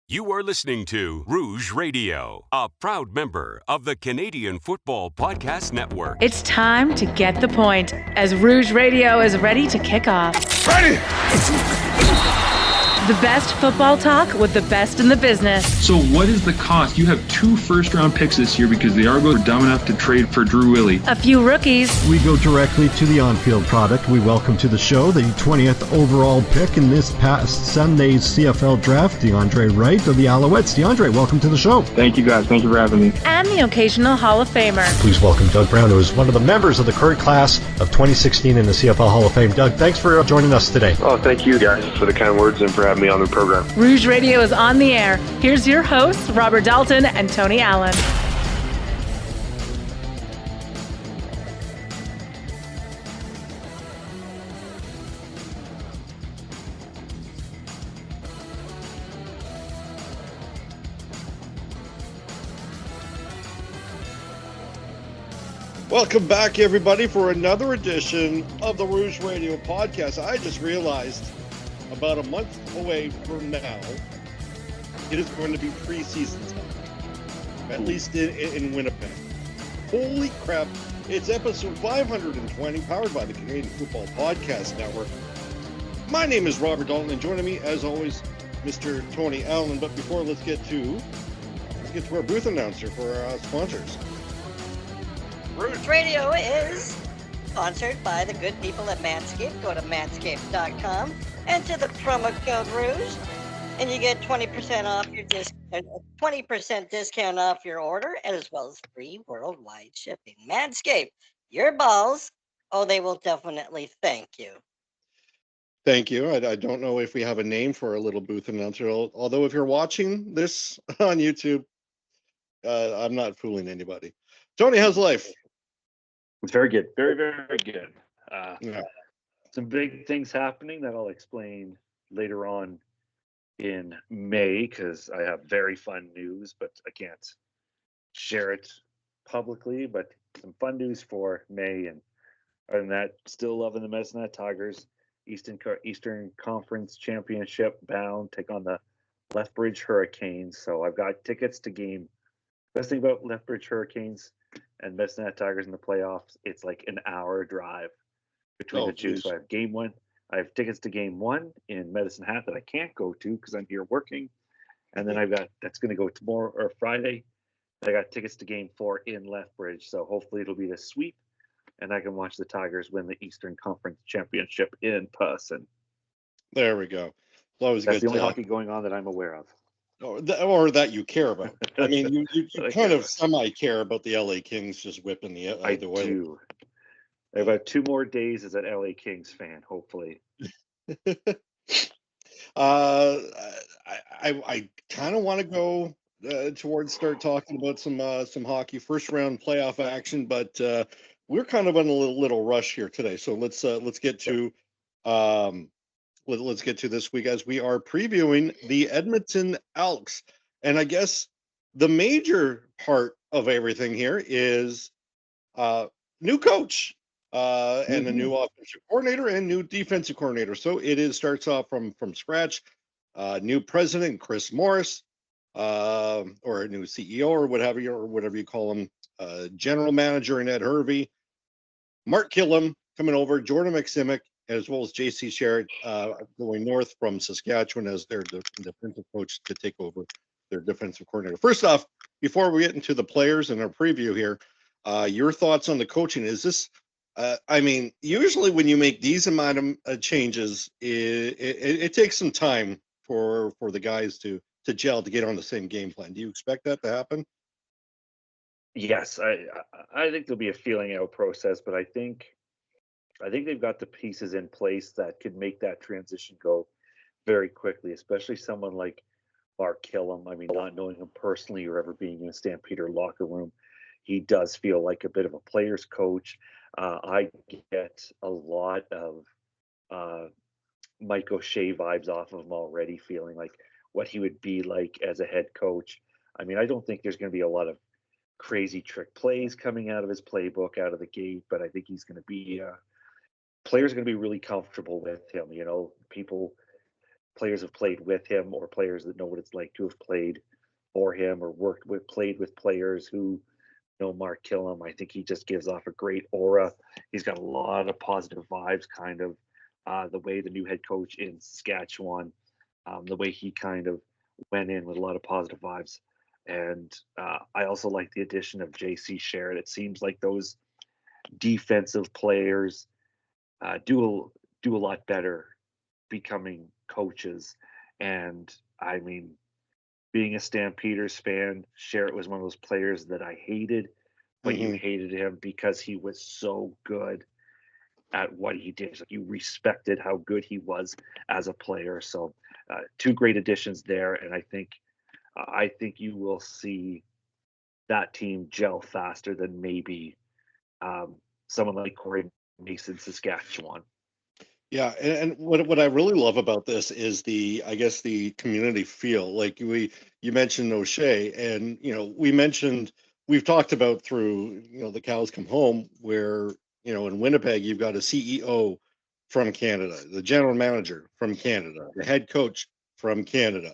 You are listening to Rouge Radio, a proud member of the Canadian Football Podcast Network. It's time to get the point as Rouge Radio is ready to kick off. Ready! The best football talk with the best in the business. So what is the cost? You have 2 first-round picks this year because the Argos are dumb enough to trade for Drew Willie. A few rookies. We go directly to the on-field product. We welcome to the show the 20th overall pick in this past Sunday's CFL draft, DeAndre Wright of the Alouettes. DeAndre, welcome to the show. Thank you, guys. Thank you for having me. And the occasional Hall of Famer. Please welcome Doug Brown, who is one of the members of the current class of 2016 in the CFL Hall of Fame. Doug, thanks for joining us today. Oh, thank you guys for the kind words and for having me on the program. Rouge Radio is on the air. Here's your hosts, Robert Dalton and Tony Allen. Welcome back, everybody, for another edition of the Rouge Radio podcast. I just realized about a month away from now, it is going to be preseason time, at least in Winnipeg. Holy crap. It's episode 520, powered by the Canadian Football Podcast Network. My name is Robert Dalton, and joining me, as always, Mr. Tony Allen. But before, let's get to our booth announcer for our sponsors. Rouge Radio is sponsored by the good people at Manscaped. Go to manscaped.com, enter the promo code Rouge, and you get 20% off your 20% discount off your order, as well as free worldwide shipping. Manscaped, your balls, they will definitely thank you. Thank you. I don't know if we have a name for our little booth announcer, although if you're watching this on YouTube, I'm not fooling anybody. Tony, how's life? It's very good. Very, very good. Yeah. Some big things happening that I'll explain later on in May, because I have very fun news, but I can't share it publicly. But some fun news for May. And other than that, still loving the Medicine Hat Tigers. Eastern Conference Championship bound, take on the Lethbridge Hurricanes. So I've got tickets to game. Best thing about Lethbridge Hurricanes and Medicine Hat Tigers in the playoffs, it's like an hour drive between the two. Geez. So I have game one. I have tickets to game one in Medicine Hat that I can't go to because I'm here working. And then that's going to go tomorrow or Friday. I got tickets to game 4 in Lethbridge. So hopefully it'll be the sweep and I can watch the Tigers win the Eastern Conference Championship in person. There we go. That's the only hockey going on that I'm aware of. Or that you care about. I mean, you kind of semi-care about the LA Kings just whipping the way. I do. I have about 2 more days as an LA Kings fan, hopefully. I kind of want to go start talking about some hockey first round playoff action, but we're kind of on a little rush here today. So let's get to let's get to this week as we are previewing the Edmonton Elks. And I guess the major part of everything here is new coach and a new offensive coordinator and new defensive coordinator. So starts off from scratch. New president, Chris Morris, or a new CEO or whatever you call him, general manager Ed Hervey, Mark Killam coming over, Jordan McSimic, as well as J.C. Sherritt going north from Saskatchewan as their defensive coach to take over their defensive coordinator. First off, before we get into the players and our preview here, your thoughts on the coaching. Is this, usually when you make these amount of changes, it takes some time for the guys to gel, to get on the same game plan. Do you expect that to happen? Yes, I think there'll be a feeling out process, but I think they've got the pieces in place that could make that transition go very quickly, especially someone like Mark Killam. I mean, not knowing him personally or ever being in a Stampeder locker room, he does feel like a bit of a player's coach. I get a lot of Mike O'Shea vibes off of him already, feeling like what he would be like as a head coach. I mean, I don't think there's going to be a lot of crazy trick plays coming out of his playbook out of the gate, but I think he's going to be players are going to be really comfortable with him. You know, people players have played with him or players that know what it's like to have played for him or played with players who know Mark Killam. I think he just gives off a great aura. He's got a lot of positive vibes, kind of the way the new head coach in Saskatchewan, the way he kind of went in with a lot of positive vibes. And I also like the addition of JC Sherritt. It seems like those defensive players do a lot better becoming coaches. And I mean, being a Stampeders fan, Sherritt was one of those players that I hated, but you hated him because he was so good at what he did. Like, you respected how good he was as a player. So two great additions there, and I think you will see that team gel faster than maybe someone like Corey Mason, Saskatchewan. Yeah, and what I really love about this is the community feel. Like you mentioned O'Shea, and we've talked about through the Cows Come Home, where in Winnipeg you've got a CEO from Canada, the general manager from Canada, the head coach from Canada,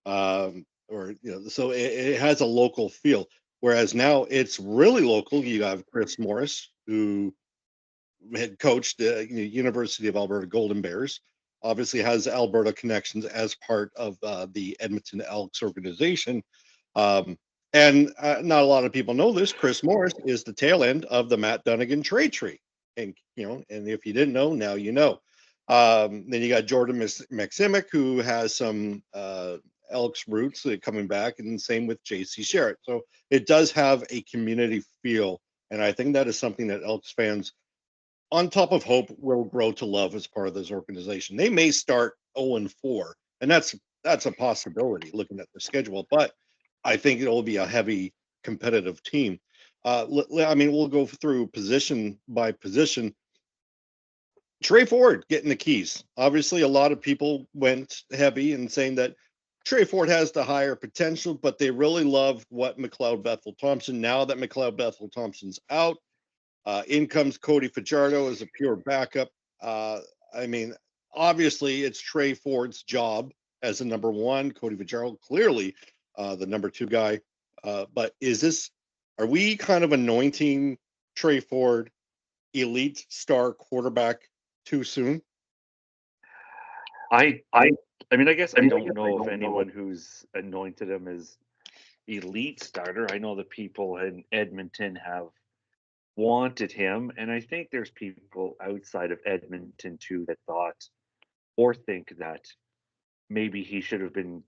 so it has a local feel. Whereas now it's really local. You have Chris Morris, who had coached the University of Alberta Golden Bears, obviously has Alberta connections as part of the Edmonton Elks organization. And not a lot of people know this. Chris Morris is the tail end of the Matt Dunnigan trade tree. And, and if you didn't know, now you know. Then you got Jordan Maximic, who has some Elks roots coming back, and same with JC Sherritt. So it does have a community feel. And I think that is something that Elks fans, on top of hope, will grow to love as part of this organization. They may start 0-4, and that's a possibility looking at the schedule, but I think it'll be a heavy competitive team. We'll go through position by position. Trey Ford getting the keys. Obviously, a lot of people went heavy in saying that Trey Ford has the higher potential, but they really love what McLeod Bethel Thompson. Now that McLeod Bethel Thompson's out, in comes Cody Fajardo as a pure backup. Obviously, it's Trey Ford's job as the number one. Cody Fajardo, clearly the number two guy. But are we kind of anointing Trey Ford elite star quarterback too soon? I guess I don't know if anyone who's anointed him as elite starter. I know the people in Edmonton have wanted him, and I think there's people outside of Edmonton too that thought or think that maybe he should have been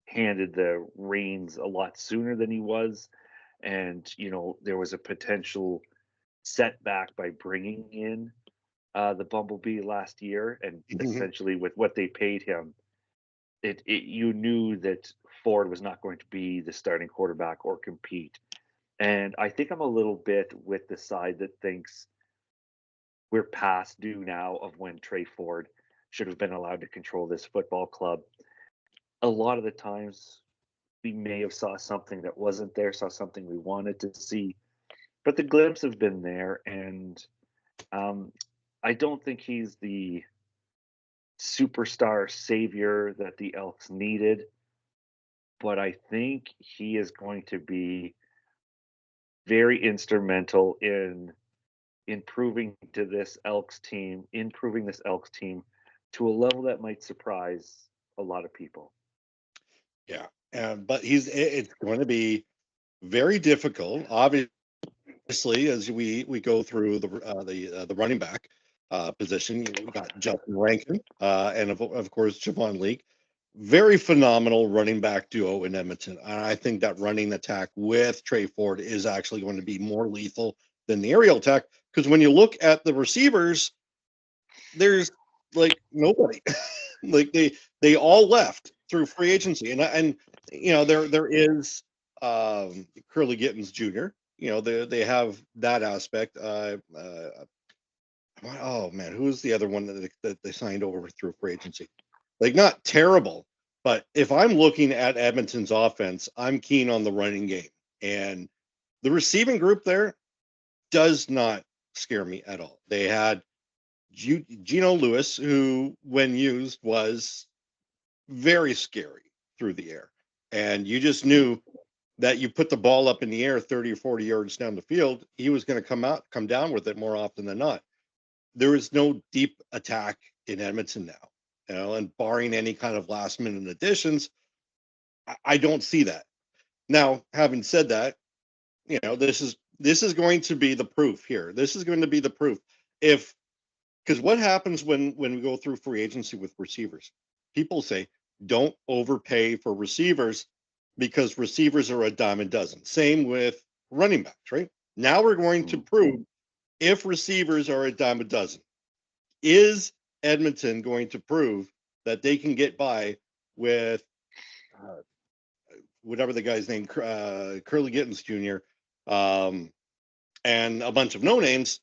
handed the reins a lot sooner than he was, and there was a potential setback by bringing in the Bumblebee last year, and essentially with what they paid him, you knew that Ford was not going to be the starting quarterback or compete. And I think I'm a little bit with the side that thinks we're past due now of when Trey Ford should have been allowed to control this football club. A lot of the times we may have saw something that wasn't there, saw something we wanted to see, but the glimpse have been there. And I don't think he's the superstar savior that the Elks needed, but I think he is going to be very instrumental in improving this Elks team to a level that might surprise a lot of people. Yeah, but it's going to be very difficult, obviously, as we go through the running back position. We got Justin Rankin and of course Javon Leake. Very phenomenal running back duo in Edmonton. And I think that running attack with Trey Ford is actually going to be more lethal than the aerial attack, because when you look at the receivers, there's like nobody. Like they all left through free agency, and there is Curly Gittens Jr. They have that aspect. Oh man, who's the other one that they signed over through free agency? Like, not terrible, but if I'm looking at Edmonton's offense, I'm keen on the running game, and the receiving group there does not scare me at all. They had Geno Lewis, who, when used, was very scary through the air. And you just knew that you put the ball up in the air 30 or 40 yards down the field, he was going to come down with it more often than not. There is no deep attack in Edmonton now, and barring any kind of last minute additions, I don't see that. Now, having said that, this is going to be the proof here. This is going to be the proof. Because what happens when we go through free agency with receivers? People say, don't overpay for receivers because receivers are a dime a dozen. Same with running backs, right? Now we're going to prove if receivers are a dime a dozen. Is Edmonton going to prove that they can get by with whatever the guy's name, Curly Gittens Jr., and a bunch of no-names,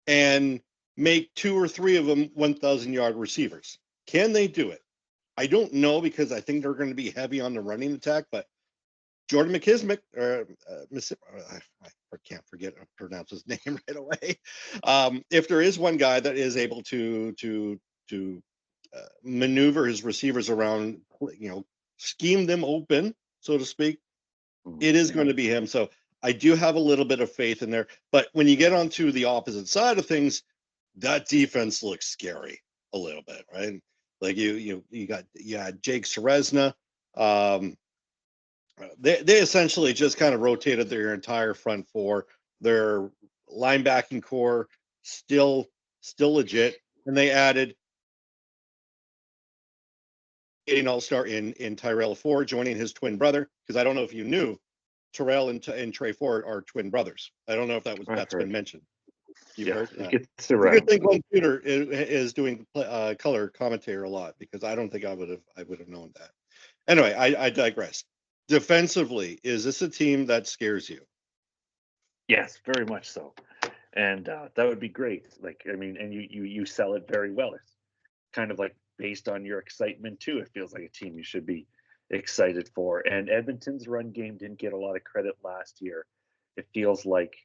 and make 2 or 3 of them 1,000-yard receivers? Can they do it? I don't know, because I think they're going to be heavy on the running attack, but Jordan McKismick, I can't forget to pronounce his name right away. If there is one guy that is able to maneuver his receivers around, scheme them open, so to speak, it is going to be him. So I do have a little bit of faith in there. But when you get onto the opposite side of things, that defense looks scary a little bit, right? Like you had Jake Seresna. They essentially just kind of rotated their entire front four. Their linebacking core still legit, and they added an all-star in Tyrell Ford, joining his twin brother. Because I don't know if you knew, Terrell and Trey Ford are twin brothers. I don't know if that's been mentioned. You've heard? Yeah. It's around. I think Glenn Peter is doing color commentary a lot, because I don't think I would have known that. Anyway, I digress. Defensively, is this a team that scares you? Yes, very much so. And that would be great. And you sell it very well. It's kind of like based on your excitement too. It feels like a team you should be excited for. And Edmonton's run game didn't get a lot of credit last year. It feels like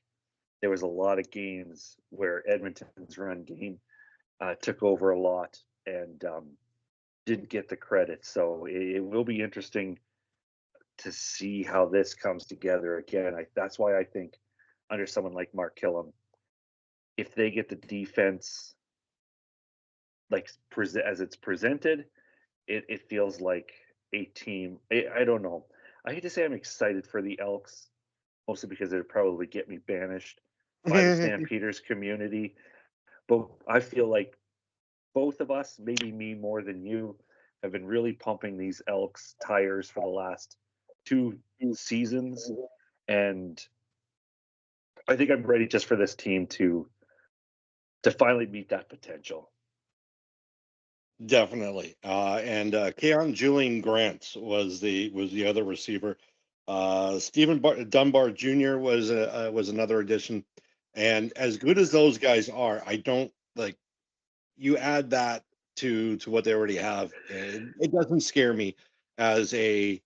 there was a lot of games where Edmonton's run game took over a lot and didn't get the credit. So it will be interesting to see how this comes together again. That's why I think under someone like Mark Killam, if they get the defense as it's presented, it feels like a team. I don't know. I hate to say I'm excited for the Elks, mostly because it would probably get me banished by the Stampeders community. But I feel like both of us, maybe me more than you, have been really pumping these Elks tires for the last 2 seasons, and I think I'm ready just for this team to finally meet that potential. Definitely. And Keon Julian Grant was the other receiver. Stephen Dunbar Jr. was another addition. And as good as those guys are, I don't like you add that to what they already have. It doesn't scare me as an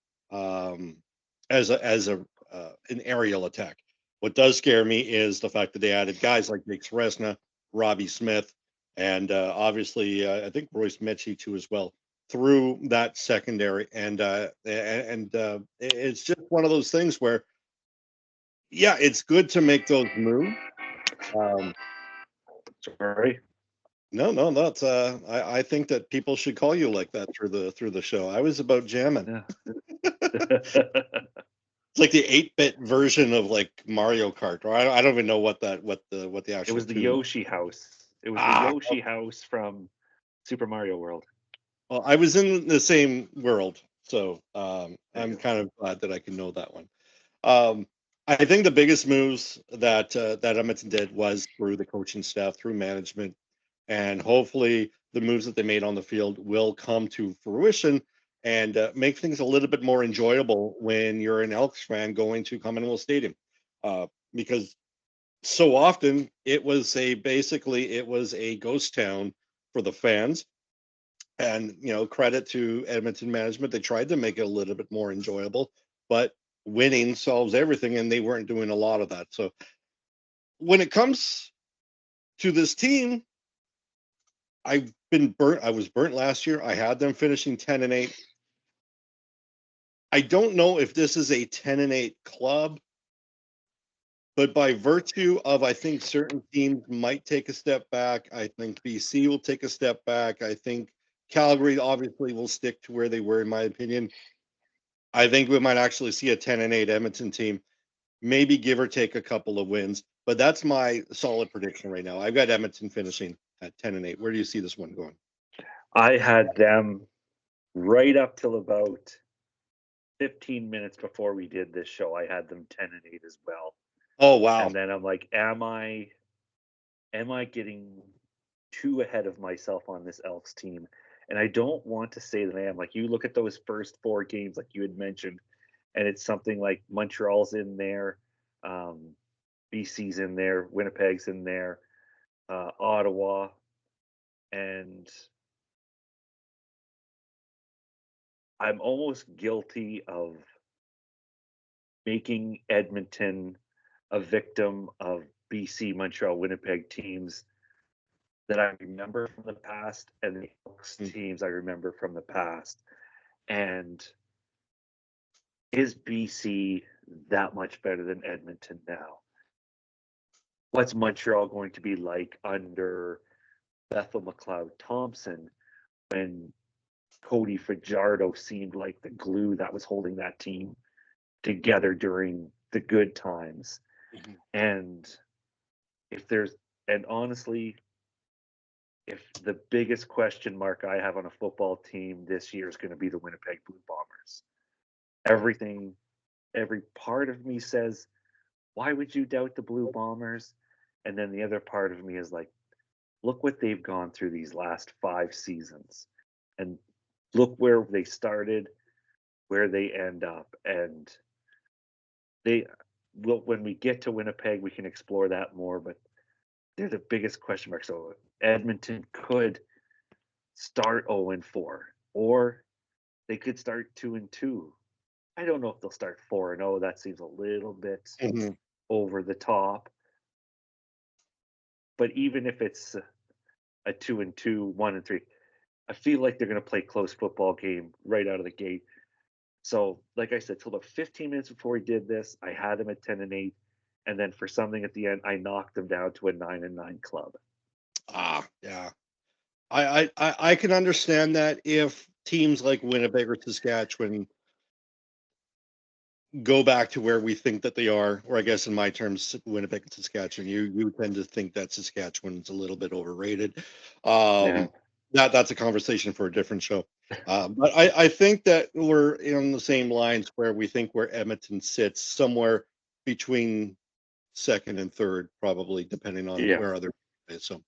aerial attack. What does scare me is the fact that they added guys like Jake Seresna, Robbie Smith, and obviously I think Royce Metchie too as well through that secondary. And it's just one of those things where, yeah, it's good to make those moves. Sorry. No, that's I think that people should call you like that through the show. I was about jamming. Yeah. It's like the 8-bit version of like Mario Kart, or I don't even know what the actual. It was the Yoshi house. It was the Yoshi house from Super Mario World. Well, I was in the same world, so I'm kind of glad that I can know that one. I think the biggest moves that Edmonton did was through the coaching staff, through management, and hopefully the moves that they made on the field will come to fruition and make things a little bit more enjoyable when you're an Elks fan going to Commonwealth Stadium, because so often it was a ghost town for the fans. And credit to Edmonton management, they tried to make it a little bit more enjoyable, but winning solves everything, and they weren't doing a lot of that. So when it comes to this team, I've been burnt. I was burnt last year. I had them finishing 10-8. I don't know if this is a 10-8 club, but by virtue of, I think certain teams might take a step back. I think BC will take a step back. I think Calgary obviously will stick to where they were, in my opinion. I think we might actually see a 10-8 Edmonton team, maybe give or take a couple of wins. But that's my solid prediction right now. I've got Edmonton finishing at 10-8. Where do you see this one going? I had them right up till about 15 minutes before we did this show. I had them 10-8 as well. Oh, wow. And then I'm like, am I getting too ahead of myself on this Elks team? And I don't want to say that I am. Like, you look at those first 4 games, like you had mentioned, and it's something like Montreal's in there, BC's in there, Winnipeg's in there, Ottawa, and I'm almost guilty of making Edmonton a victim of BC, Montreal, Winnipeg teams that I remember from the past, and the Elks teams I remember from the past. And is BC that much better than Edmonton now? What's Montreal going to be like under Bethel McLeod Thompson when Cody Fajardo seemed like the glue that was holding that team together during the good times? Mm-hmm. And honestly, if the biggest question mark I have on a football team this year is going to be the Winnipeg Blue Bombers. Every part of me says, why would you doubt the Blue Bombers? And then the other part of me is like, look what they've gone through these last 5 seasons. And look where they started, where they end up. And when we get to Winnipeg, we can explore that more, but they're the biggest question mark. So Edmonton could start 0-4, or they could start 2-2. I don't know if they'll start 4-0. That seems a little bit over the top. But even if it's a 2-2, 1-3, I feel like they're going to play close football game right out of the gate. So, like I said, till about 15 minutes before we did this, I had them at 10-8, and then for something at the end, I knocked them down to a 9-9 club. Yeah. I can understand that if teams like Winnipeg or Saskatchewan go back to where we think that they are, or I guess in my terms, Winnipeg and Saskatchewan, you tend to think that Saskatchewan's a little bit overrated. That's a conversation for a different show. But I think that we're in the same lines where we think where Edmonton sits, somewhere between second and third, probably, depending on where other is. So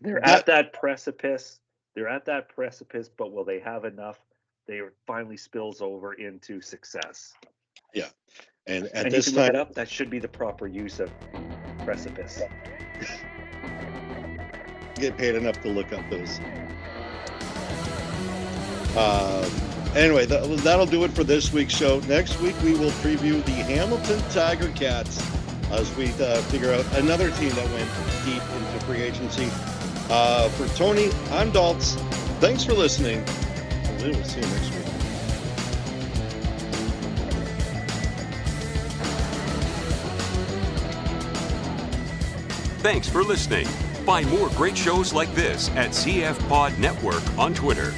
they're at that precipice. They're at that precipice, but will they have enough? They finally spills over into success. Yeah, and at and this you can time, look it up. That should be the proper use of precipice. Get paid enough to look up those. Anyway, that'll do it for this week's show. Next week we will preview the Hamilton Tiger Cats as we figure out another team that went deep into free agency. For Tony, I'm Dalts. Thanks for listening. We will see you next week. Thanks for listening. Find more great shows like this at CF Pod Network on Twitter.